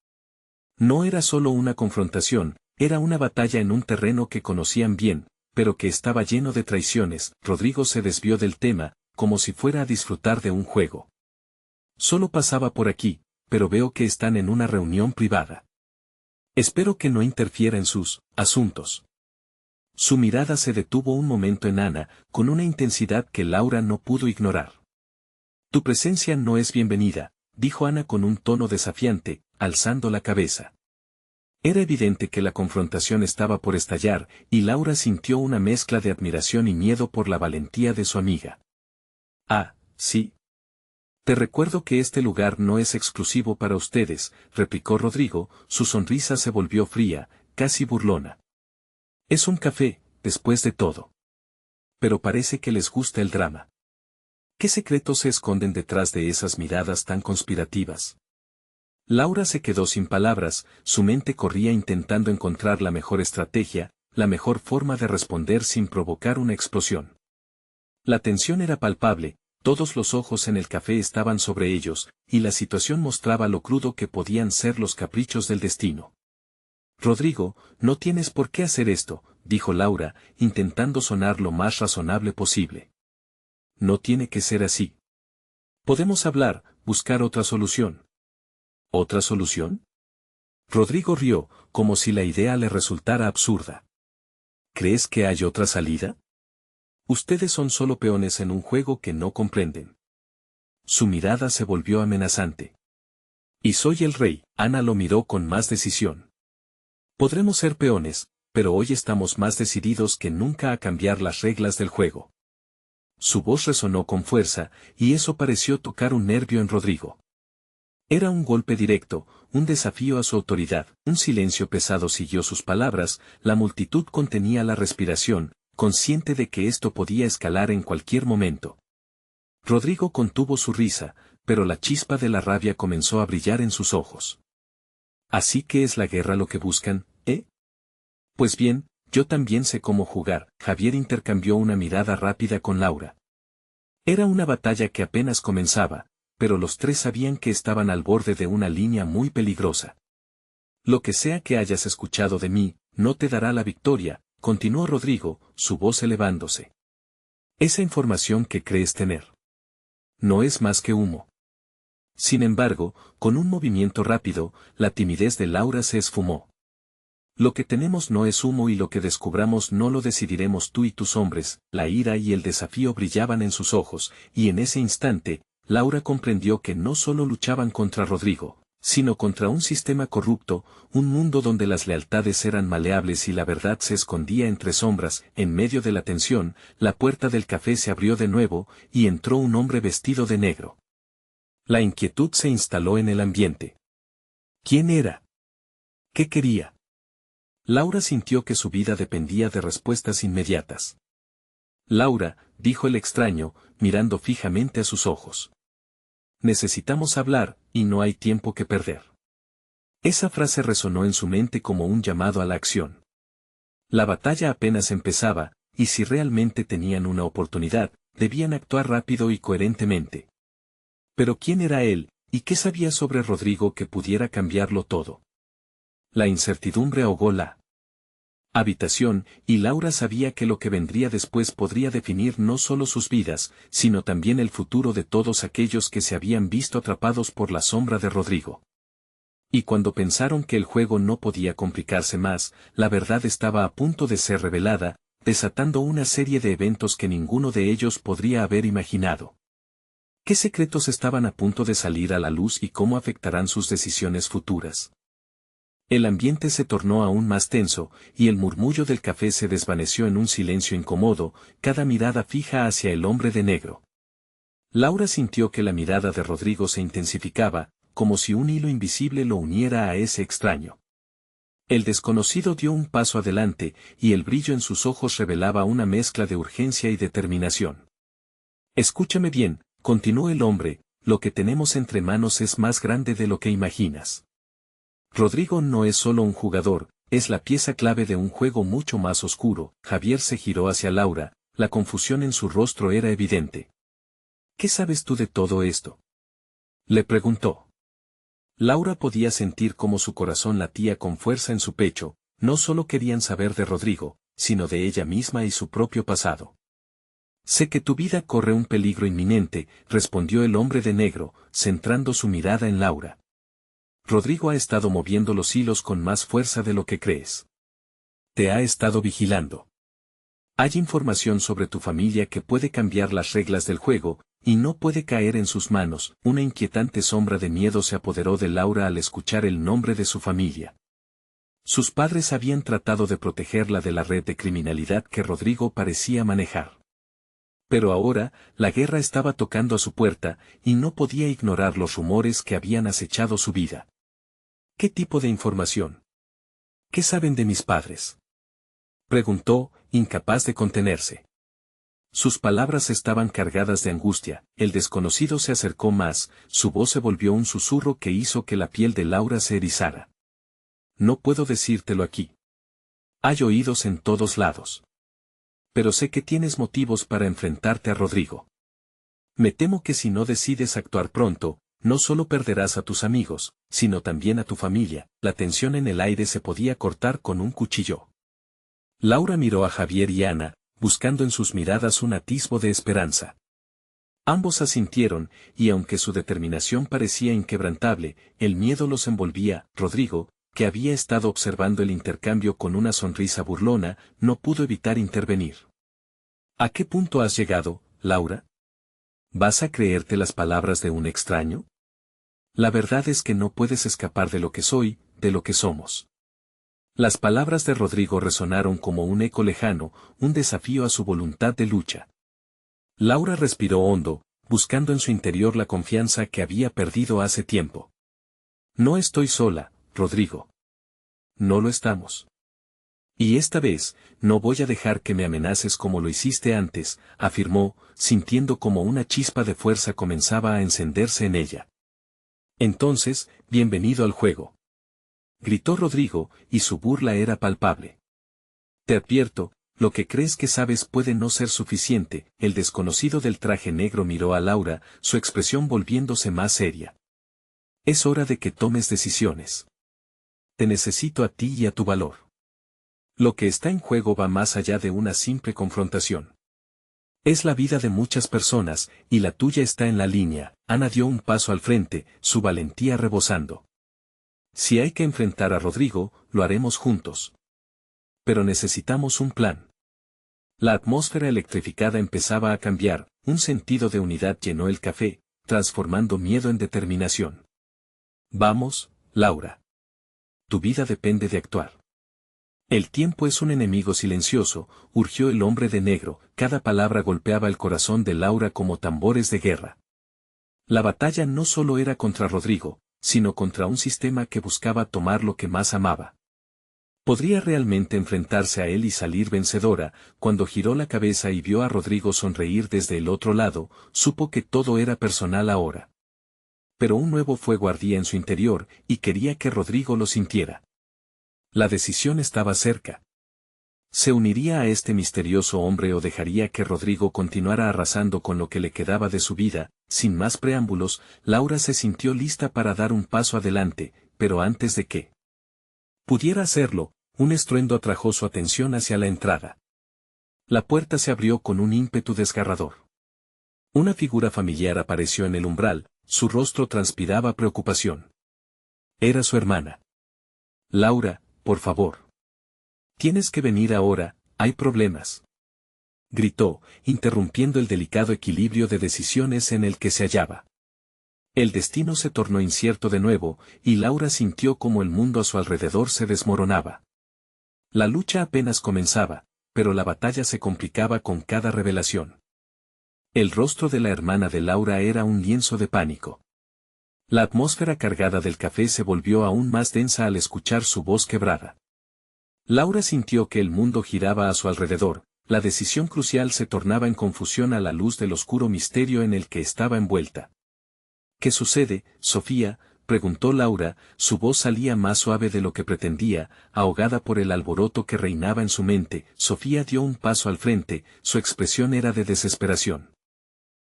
No era solo una confrontación, era una batalla en un terreno que conocían bien, pero que estaba lleno de traiciones. Rodrigo se desvió del tema, como si fuera a disfrutar de un juego. «Solo pasaba por aquí, pero veo que están en una reunión privada. Espero que no interfiera en sus asuntos». Su mirada se detuvo un momento en Ana, con una intensidad que Laura no pudo ignorar. «Tu presencia no es bienvenida», dijo Ana con un tono desafiante, alzando la cabeza. Era evidente que la confrontación estaba por estallar, y Laura sintió una mezcla de admiración y miedo por la valentía de su amiga. «Ah, sí. Te recuerdo que este lugar no es exclusivo para ustedes», replicó Rodrigo, su sonrisa se volvió fría, casi burlona. «Es un café, después de todo. Pero parece que les gusta el drama. ¿Qué secretos se esconden detrás de esas miradas tan conspirativas?». Laura se quedó sin palabras, su mente corría intentando encontrar la mejor estrategia, la mejor forma de responder sin provocar una explosión. La tensión era palpable, todos los ojos en el café estaban sobre ellos, y la situación mostraba lo crudo que podían ser los caprichos del destino. «Rodrigo, no tienes por qué hacer esto», dijo Laura, intentando sonar lo más razonable posible. «No tiene que ser así. Podemos hablar, buscar otra solución». «¿Otra solución?». Rodrigo rió, como si la idea le resultara absurda. «¿Crees que hay otra salida?». Ustedes son solo peones en un juego que no comprenden. Su mirada se volvió amenazante. Y soy el rey. Ana lo miró con más decisión. Podremos ser peones, pero hoy estamos más decididos que nunca a cambiar las reglas del juego. Su voz resonó con fuerza, y eso pareció tocar un nervio en Rodrigo. Era un golpe directo, un desafío a su autoridad. Un silencio pesado siguió sus palabras, la multitud contenía la respiración, consciente de que esto podía escalar en cualquier momento. Rodrigo contuvo su risa, pero la chispa de la rabia comenzó a brillar en sus ojos. ¿Así que es la guerra lo que buscan, eh? Pues bien, yo también sé cómo jugar. Javier intercambió una mirada rápida con Laura. Era una batalla que apenas comenzaba, pero los tres sabían que estaban al borde de una línea muy peligrosa. Lo que sea que hayas escuchado de mí, no te dará la victoria, continuó Rodrigo, su voz elevándose. Esa información que crees tener no es más que humo. Sin embargo, con un movimiento rápido, la timidez de Laura se esfumó. Lo que tenemos no es humo y lo que descubramos no lo decidiremos tú y tus hombres. La ira y el desafío brillaban en sus ojos, y en ese instante, Laura comprendió que no solo luchaban contra Rodrigo, sino contra un sistema corrupto, un mundo donde las lealtades eran maleables y la verdad se escondía entre sombras. En medio de la tensión, la puerta del café se abrió de nuevo, y entró un hombre vestido de negro. La inquietud se instaló en el ambiente. ¿Quién era? ¿Qué quería? Laura sintió que su vida dependía de respuestas inmediatas. Laura, dijo el extraño, mirando fijamente a sus ojos. Necesitamos hablar, y no hay tiempo que perder. Esa frase resonó en su mente como un llamado a la acción. La batalla apenas empezaba, y si realmente tenían una oportunidad, debían actuar rápido y coherentemente. Pero ¿quién era él, y qué sabía sobre Rodrigo que pudiera cambiarlo todo? La incertidumbre ahogó la habitación, y Laura sabía que lo que vendría después podría definir no solo sus vidas, sino también el futuro de todos aquellos que se habían visto atrapados por la sombra de Rodrigo. Y cuando pensaron que el juego no podía complicarse más, la verdad estaba a punto de ser revelada, desatando una serie de eventos que ninguno de ellos podría haber imaginado. ¿Qué secretos estaban a punto de salir a la luz y cómo afectarán sus decisiones futuras? El ambiente se tornó aún más tenso, y el murmullo del café se desvaneció en un silencio incómodo, cada mirada fija hacia el hombre de negro. Laura sintió que la mirada de Rodrigo se intensificaba, como si un hilo invisible lo uniera a ese extraño. El desconocido dio un paso adelante, y el brillo en sus ojos revelaba una mezcla de urgencia y determinación. Escúchame bien, continuó el hombre, lo que tenemos entre manos es más grande de lo que imaginas. Rodrigo no es solo un jugador, es la pieza clave de un juego mucho más oscuro. Javier se giró hacia Laura, la confusión en su rostro era evidente. ¿Qué sabes tú de todo esto?, le preguntó. Laura podía sentir cómo su corazón latía con fuerza en su pecho. No solo querían saber de Rodrigo, sino de ella misma y su propio pasado. Sé que tu vida corre un peligro inminente, respondió el hombre de negro, centrando su mirada en Laura. Rodrigo ha estado moviendo los hilos con más fuerza de lo que crees. Te ha estado vigilando. Hay información sobre tu familia que puede cambiar las reglas del juego, y no puede caer en sus manos. Una inquietante sombra de miedo se apoderó de Laura al escuchar el nombre de su familia. Sus padres habían tratado de protegerla de la red de criminalidad que Rodrigo parecía manejar. Pero ahora, la guerra estaba tocando a su puerta, y no podía ignorar los rumores que habían acechado su vida. ¿Qué tipo de información? ¿Qué saben de mis padres?, preguntó, incapaz de contenerse. Sus palabras estaban cargadas de angustia. El desconocido se acercó más, su voz se volvió un susurro que hizo que la piel de Laura se erizara. No puedo decírtelo aquí. Hay oídos en todos lados. Pero sé que tienes motivos para enfrentarte a Rodrigo. Me temo que si no decides actuar pronto, no solo perderás a tus amigos, sino también a tu familia. La tensión en el aire se podía cortar con un cuchillo. Laura miró a Javier y Ana, buscando en sus miradas un atisbo de esperanza. Ambos asintieron, y aunque su determinación parecía inquebrantable, el miedo los envolvía. Rodrigo, que había estado observando el intercambio con una sonrisa burlona, no pudo evitar intervenir. ¿A qué punto has llegado, Laura? ¿Vas a creerte las palabras de un extraño? La verdad es que no puedes escapar de lo que soy, de lo que somos. Las palabras de Rodrigo resonaron como un eco lejano, un desafío a su voluntad de lucha. Laura respiró hondo, buscando en su interior la confianza que había perdido hace tiempo. No estoy sola, Rodrigo. No lo estamos. Y esta vez, no voy a dejar que me amenaces como lo hiciste antes, afirmó, sintiendo como una chispa de fuerza comenzaba a encenderse en ella. Entonces, bienvenido al juego. Gritó Rodrigo, y su burla era palpable. Te advierto, lo que crees que sabes puede no ser suficiente. El desconocido del traje negro miró a Laura, su expresión volviéndose más seria. Es hora de que tomes decisiones. Te necesito a ti y a tu valor. Lo que está en juego va más allá de una simple confrontación. Es la vida de muchas personas, y la tuya está en la línea. Ana dio un paso al frente, su valentía rebosando. Si hay que enfrentar a Rodrigo, lo haremos juntos. Pero necesitamos un plan. La atmósfera electrificada empezaba a cambiar, un sentido de unidad llenó el café, transformando miedo en determinación. Vamos, Laura. Tu vida depende de actuar. El tiempo es un enemigo silencioso, urgió el hombre de negro, cada palabra golpeaba el corazón de Laura como tambores de guerra. La batalla no solo era contra Rodrigo, sino contra un sistema que buscaba tomar lo que más amaba. ¿Podría realmente enfrentarse a él y salir vencedora? Cuando giró la cabeza y vio a Rodrigo sonreír desde el otro lado, supo que todo era personal ahora. Pero un nuevo fuego ardía en su interior, y quería que Rodrigo lo sintiera. La decisión estaba cerca. ¿Se uniría a este misterioso hombre o dejaría que Rodrigo continuara arrasando con lo que le quedaba de su vida? Sin más preámbulos, Laura se sintió lista para dar un paso adelante, pero antes de que pudiera hacerlo, un estruendo atrajo su atención hacia la entrada. La puerta se abrió con un ímpetu desgarrador. Una figura familiar apareció en el umbral, su rostro transpiraba preocupación. Era su hermana. Laura, por favor. Tienes que venir ahora, hay problemas. Gritó, interrumpiendo el delicado equilibrio de decisiones en el que se hallaba. El destino se tornó incierto de nuevo, y Laura sintió como el mundo a su alrededor se desmoronaba. La lucha apenas comenzaba, pero la batalla se complicaba con cada revelación. El rostro de la hermana de Laura era un lienzo de pánico. La atmósfera cargada del café se volvió aún más densa al escuchar su voz quebrada. Laura sintió que el mundo giraba a su alrededor, la decisión crucial se tornaba en confusión a la luz del oscuro misterio en el que estaba envuelta. ¿Qué sucede, Sofía?, preguntó Laura, su voz salía más suave de lo que pretendía, ahogada por el alboroto que reinaba en su mente. Sofía dio un paso al frente, su expresión era de desesperación.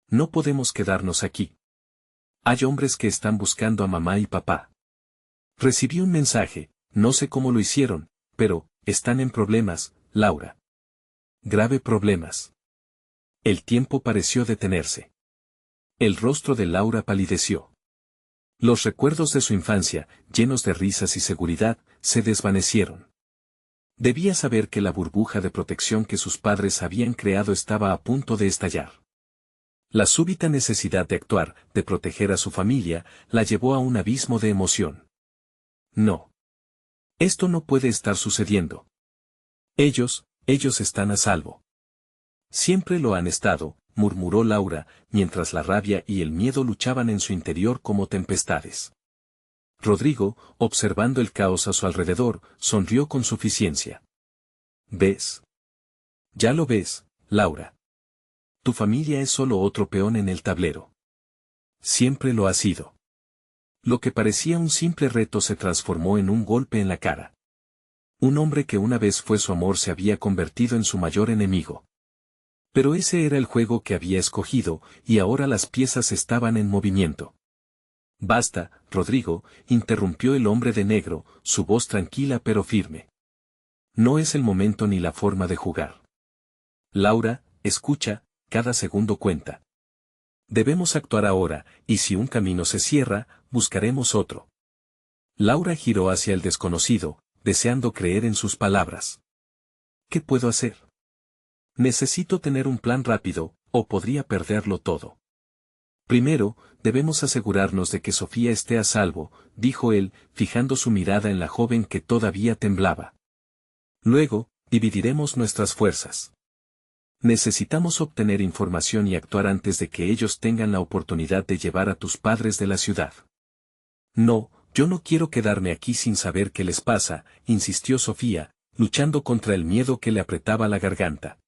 No podemos quedarnos aquí. Hay hombres que están buscando a mamá y papá. Recibí un mensaje, no sé cómo lo hicieron, pero, están en problemas, Laura. Grave problemas. El tiempo pareció detenerse. El rostro de Laura palideció. Los recuerdos de su infancia, llenos de risas y seguridad, se desvanecieron. Debía saber que la burbuja de protección que sus padres habían creado estaba a punto de estallar. La súbita necesidad de actuar, de proteger a su familia, la llevó a un abismo de emoción. No. Esto no puede estar sucediendo. Ellos están a salvo. Siempre lo han estado, murmuró Laura, mientras la rabia y el miedo luchaban en su interior como tempestades. Rodrigo, observando el caos a su alrededor, sonrió con suficiencia. ¿Ves? Ya lo ves, Laura. Tu familia es solo otro peón en el tablero. Siempre lo ha sido. Lo que parecía un simple reto se transformó en un golpe en la cara. Un hombre que una vez fue su amor se había convertido en su mayor enemigo. Pero ese era el juego que había escogido, y ahora las piezas estaban en movimiento. Basta, Rodrigo, interrumpió el hombre de negro, su voz tranquila pero firme. No es el momento ni la forma de jugar. Laura, escucha, cada segundo cuenta. Debemos actuar ahora, y si un camino se cierra, buscaremos otro. Laura giró hacia el desconocido, deseando creer en sus palabras. ¿Qué puedo hacer? Necesito tener un plan rápido, o podría perderlo todo. Primero, debemos asegurarnos de que Sofía esté a salvo, dijo él, fijando su mirada en la joven que todavía temblaba. Luego, dividiremos nuestras fuerzas. Necesitamos obtener información y actuar antes de que ellos tengan la oportunidad de llevar a tus padres de la ciudad. No, yo no quiero quedarme aquí sin saber qué les pasa, insistió Sofía, luchando contra el miedo que le apretaba la garganta.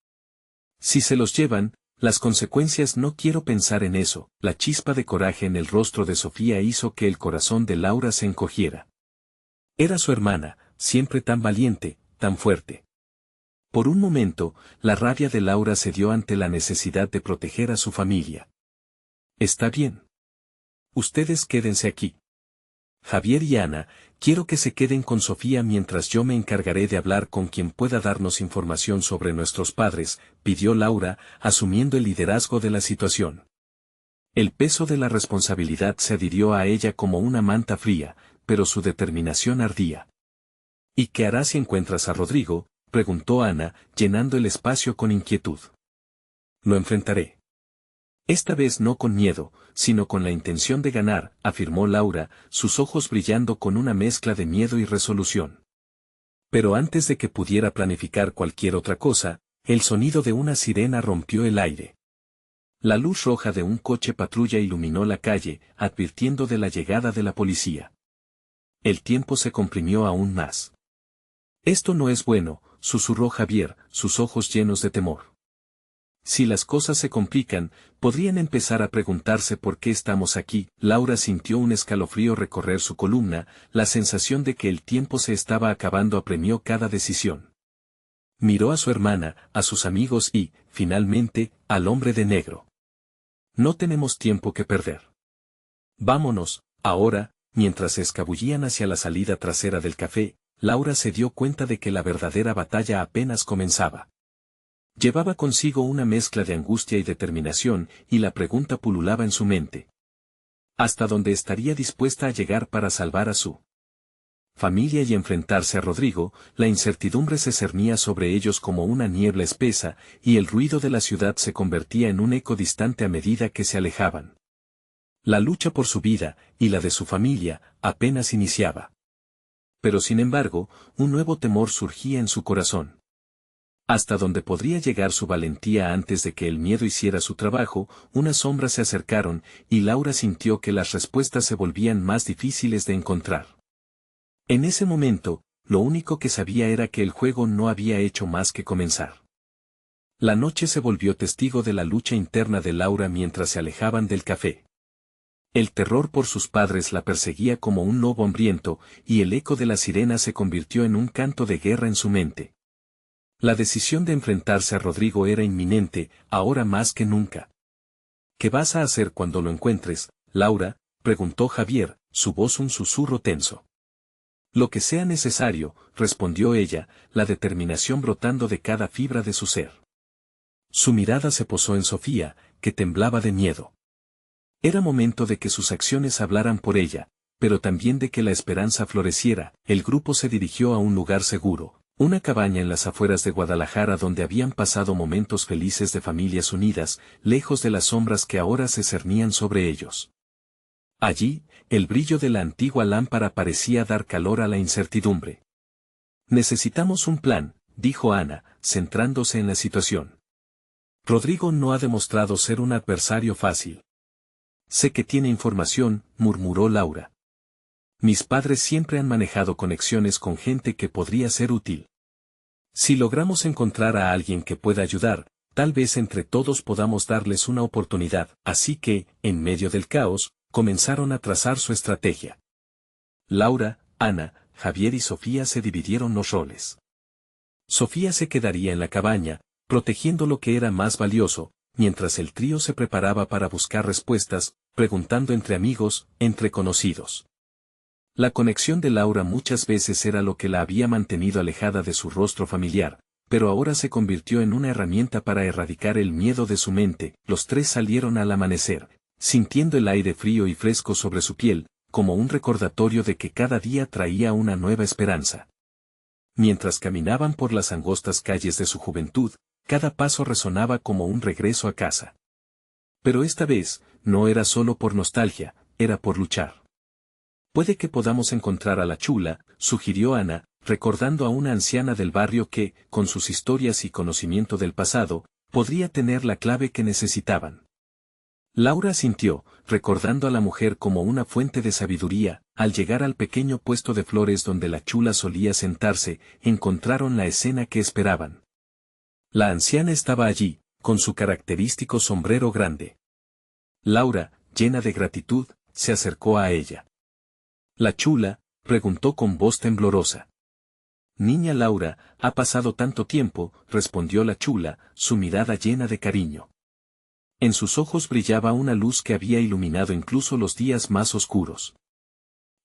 Si se los llevan, las consecuencias no quiero pensar en eso. La chispa de coraje en el rostro de Sofía hizo que el corazón de Laura se encogiera. Era su hermana, siempre tan valiente, tan fuerte. Por un momento, la rabia de Laura cedió ante la necesidad de proteger a su familia. Está bien. Ustedes quédense aquí. Javier y Ana, quiero que se queden con Sofía mientras yo me encargaré de hablar con quien pueda darnos información sobre nuestros padres, pidió Laura, asumiendo el liderazgo de la situación. El peso de la responsabilidad se adhirió a ella como una manta fría, pero su determinación ardía. ¿Y qué harás si encuentras a Rodrigo?, preguntó Ana, llenando el espacio con inquietud. Lo enfrentaré. Esta vez no con miedo, sino con la intención de ganar, afirmó Laura, sus ojos brillando con una mezcla de miedo y resolución. Pero antes de que pudiera planificar cualquier otra cosa, el sonido de una sirena rompió el aire. La luz roja de un coche patrulla iluminó la calle, advirtiendo de la llegada de la policía. El tiempo se comprimió aún más. Esto no es bueno, susurró Javier, sus ojos llenos de temor. Si las cosas se complican, podrían empezar a preguntarse por qué estamos aquí. Laura sintió un escalofrío recorrer su columna, la sensación de que el tiempo se estaba acabando apremió cada decisión. Miró a su hermana, a sus amigos y, finalmente, al hombre de negro. No tenemos tiempo que perder. Vámonos, ahora. Mientras se escabullían hacia la salida trasera del café, Laura se dio cuenta de que la verdadera batalla apenas comenzaba. Llevaba consigo una mezcla de angustia y determinación, y la pregunta pululaba en su mente. ¿Hasta dónde estaría dispuesta a llegar para salvar a su familia y enfrentarse a Rodrigo? La incertidumbre se cernía sobre ellos como una niebla espesa, y el ruido de la ciudad se convertía en un eco distante a medida que se alejaban. La lucha por su vida, y la de su familia, apenas iniciaba. Pero sin embargo, un nuevo temor surgía en su corazón. Hasta donde podría llegar su valentía antes de que el miedo hiciera su trabajo, unas sombras se acercaron, y Laura sintió que las respuestas se volvían más difíciles de encontrar. En ese momento, lo único que sabía era que el juego no había hecho más que comenzar. La noche se volvió testigo de la lucha interna de Laura mientras se alejaban del café. El terror por sus padres la perseguía como un lobo hambriento, y el eco de la sirena se convirtió en un canto de guerra en su mente. La decisión de enfrentarse a Rodrigo era inminente, ahora más que nunca. ¿Qué vas a hacer cuando lo encuentres, Laura?, preguntó Javier, su voz un susurro tenso. Lo que sea necesario, respondió ella, la determinación brotando de cada fibra de su ser. Su mirada se posó en Sofía, que temblaba de miedo. Era momento de que sus acciones hablaran por ella, pero también de que la esperanza floreciera. El grupo se dirigió a un lugar seguro, una cabaña en las afueras de Guadalajara donde habían pasado momentos felices de familias unidas, lejos de las sombras que ahora se cernían sobre ellos. Allí, el brillo de la antigua lámpara parecía dar calor a la incertidumbre. Necesitamos un plan, dijo Ana, centrándose en la situación. Rodrigo no ha demostrado ser un adversario fácil. Sé que tiene información, murmuró Laura. Mis padres siempre han manejado conexiones con gente que podría ser útil. Si logramos encontrar a alguien que pueda ayudar, tal vez entre todos podamos darles una oportunidad. Así que, en medio del caos, comenzaron a trazar su estrategia. Laura, Ana, Javier y Sofía se dividieron los roles. Sofía se quedaría en la cabaña, protegiendo lo que era más valioso, mientras el trío se preparaba para buscar respuestas, preguntando entre amigos, entre conocidos. La conexión de Laura muchas veces era lo que la había mantenido alejada de su rostro familiar, pero ahora se convirtió en una herramienta para erradicar el miedo de su mente. Los tres salieron al amanecer, sintiendo el aire frío y fresco sobre su piel, como un recordatorio de que cada día traía una nueva esperanza. Mientras caminaban por las angostas calles de su juventud, cada paso resonaba como un regreso a casa. Pero esta vez, no era solo por nostalgia, era por luchar. Puede que podamos encontrar a la chula, sugirió Ana, recordando a una anciana del barrio que, con sus historias y conocimiento del pasado, podría tener la clave que necesitaban. Laura asintió, recordando a la mujer como una fuente de sabiduría. Al llegar al pequeño puesto de flores donde la chula solía sentarse, encontraron la escena que esperaban. La anciana estaba allí, con su característico sombrero grande. Laura, llena de gratitud, se acercó a ella. «¿La chula?», preguntó con voz temblorosa. «Niña Laura, ha pasado tanto tiempo», respondió la chula, su mirada llena de cariño. En sus ojos brillaba una luz que había iluminado incluso los días más oscuros.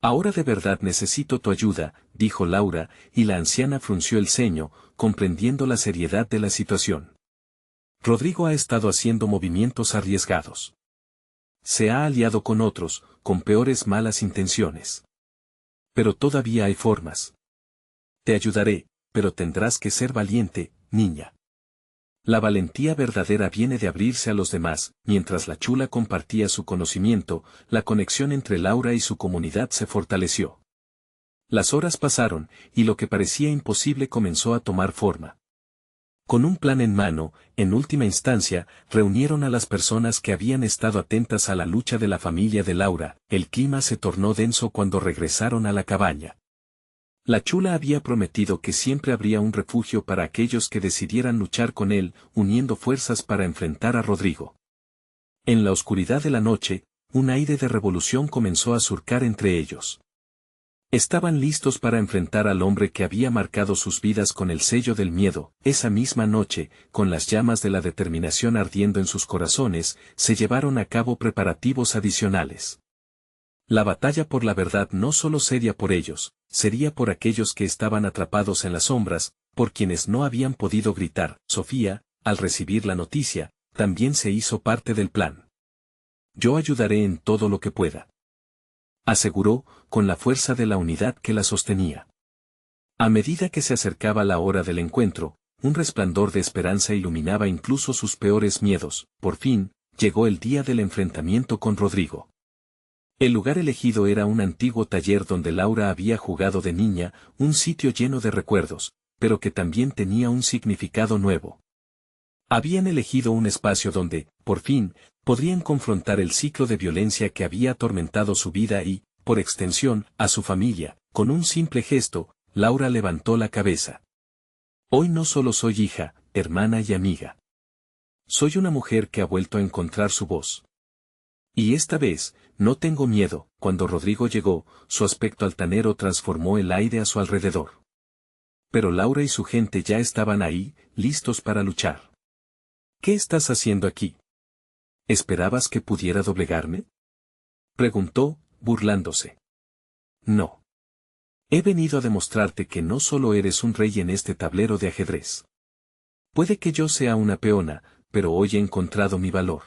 «Ahora de verdad necesito tu ayuda», dijo Laura, y la anciana frunció el ceño, comprendiendo la seriedad de la situación. Rodrigo ha estado haciendo movimientos arriesgados. Se ha aliado con otros, con peores malas intenciones. Pero todavía hay formas. Te ayudaré, pero tendrás que ser valiente, niña. La valentía verdadera viene de abrirse a los demás. Mientras la chula compartía su conocimiento, la conexión entre Laura y su comunidad se fortaleció. Las horas pasaron, y lo que parecía imposible comenzó a tomar forma. Con un plan en mano, en última instancia, reunieron a las personas que habían estado atentas a la lucha de la familia de Laura. El clima se tornó denso cuando regresaron a la cabaña. La chula había prometido que siempre habría un refugio para aquellos que decidieran luchar con él, uniendo fuerzas para enfrentar a Rodrigo. En la oscuridad de la noche, un aire de revolución comenzó a surcar entre ellos. Estaban listos para enfrentar al hombre que había marcado sus vidas con el sello del miedo. Esa misma noche, con las llamas de la determinación ardiendo en sus corazones, se llevaron a cabo preparativos adicionales. La batalla por la verdad no solo sería por ellos, sería por aquellos que estaban atrapados en las sombras, por quienes no habían podido gritar. Sofía, al recibir la noticia, también se hizo parte del plan. «Yo ayudaré en todo lo que pueda», aseguró, con la fuerza de la unidad que la sostenía. A medida que se acercaba la hora del encuentro, un resplandor de esperanza iluminaba incluso sus peores miedos. Por fin, llegó el día del enfrentamiento con Rodrigo. El lugar elegido era un antiguo taller donde Laura había jugado de niña, un sitio lleno de recuerdos, pero que también tenía un significado nuevo. Habían elegido un espacio donde, por fin, podrían confrontar el ciclo de violencia que había atormentado su vida y, por extensión, a su familia. Con un simple gesto, Laura levantó la cabeza. «Hoy no solo soy hija, hermana y amiga. Soy una mujer que ha vuelto a encontrar su voz. Y esta vez, no tengo miedo». Cuando Rodrigo llegó, su aspecto altanero transformó el aire a su alrededor. Pero Laura y su gente ya estaban ahí, listos para luchar. «¿Qué estás haciendo aquí? ¿Esperabas que pudiera doblegarme?», preguntó, burlándose. «No. He venido a demostrarte que no solo eres un rey en este tablero de ajedrez. Puede que yo sea una peona, pero hoy he encontrado mi valor.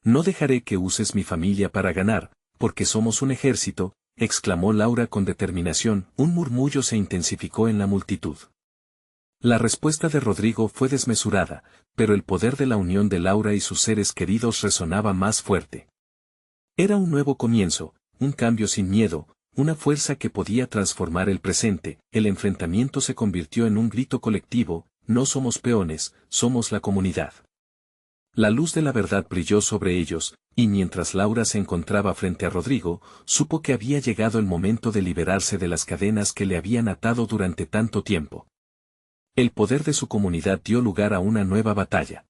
No dejaré que uses mi familia para ganar, porque somos un ejército», exclamó Laura con determinación. Un murmullo se intensificó en la multitud. La respuesta de Rodrigo fue desmesurada, pero el poder de la unión de Laura y sus seres queridos resonaba más fuerte. Era un nuevo comienzo, un cambio sin miedo, una fuerza que podía transformar el presente. El enfrentamiento se convirtió en un grito colectivo: «No somos peones, somos la comunidad». La luz de la verdad brilló sobre ellos, y mientras Laura se encontraba frente a Rodrigo, supo que había llegado el momento de liberarse de las cadenas que le habían atado durante tanto tiempo. El poder de su comunidad dio lugar a una nueva batalla.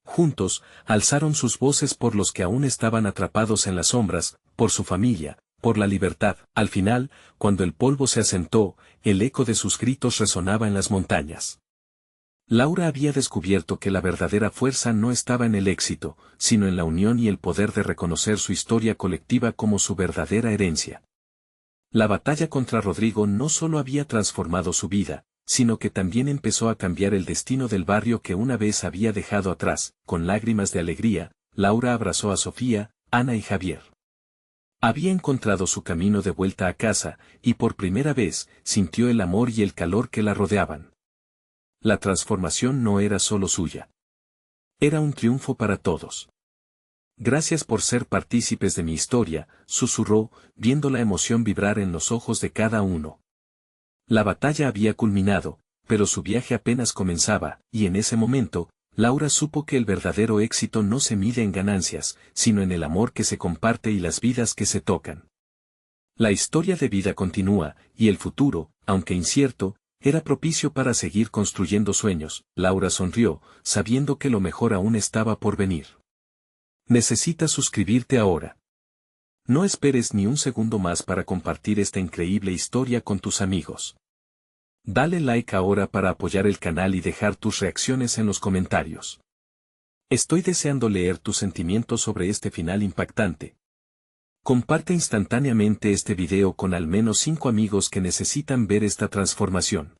Juntos, alzaron sus voces por los que aún estaban atrapados en las sombras, por su familia, por la libertad. Al final, cuando el polvo se asentó, el eco de sus gritos resonaba en las montañas. Laura había descubierto que la verdadera fuerza no estaba en el éxito, sino en la unión y el poder de reconocer su historia colectiva como su verdadera herencia. La batalla contra Rodrigo no solo había transformado su vida, sino que también empezó a cambiar el destino del barrio que una vez había dejado atrás. Con lágrimas de alegría, Laura abrazó a Sofía, Ana y Javier. Había encontrado su camino de vuelta a casa, y por primera vez, sintió el amor y el calor que la rodeaban. La transformación no era solo suya. Era un triunfo para todos. Gracias por ser partícipes de mi historia, susurró, viendo la emoción vibrar en los ojos de cada uno. La batalla había culminado, pero su viaje apenas comenzaba, y en ese momento, Laura supo que el verdadero éxito no se mide en ganancias, sino en el amor que se comparte y las vidas que se tocan. La historia de vida continúa, y el futuro, aunque incierto, era propicio para seguir construyendo sueños. Laura sonrió, sabiendo que lo mejor aún estaba por venir. Necesitas suscribirte ahora. No esperes ni un segundo más para compartir esta increíble historia con tus amigos. Dale like ahora para apoyar el canal y dejar tus reacciones en los comentarios. Estoy deseando leer tus sentimientos sobre este final impactante. Comparte instantáneamente este video con al menos 5 amigos que necesitan ver esta transformación.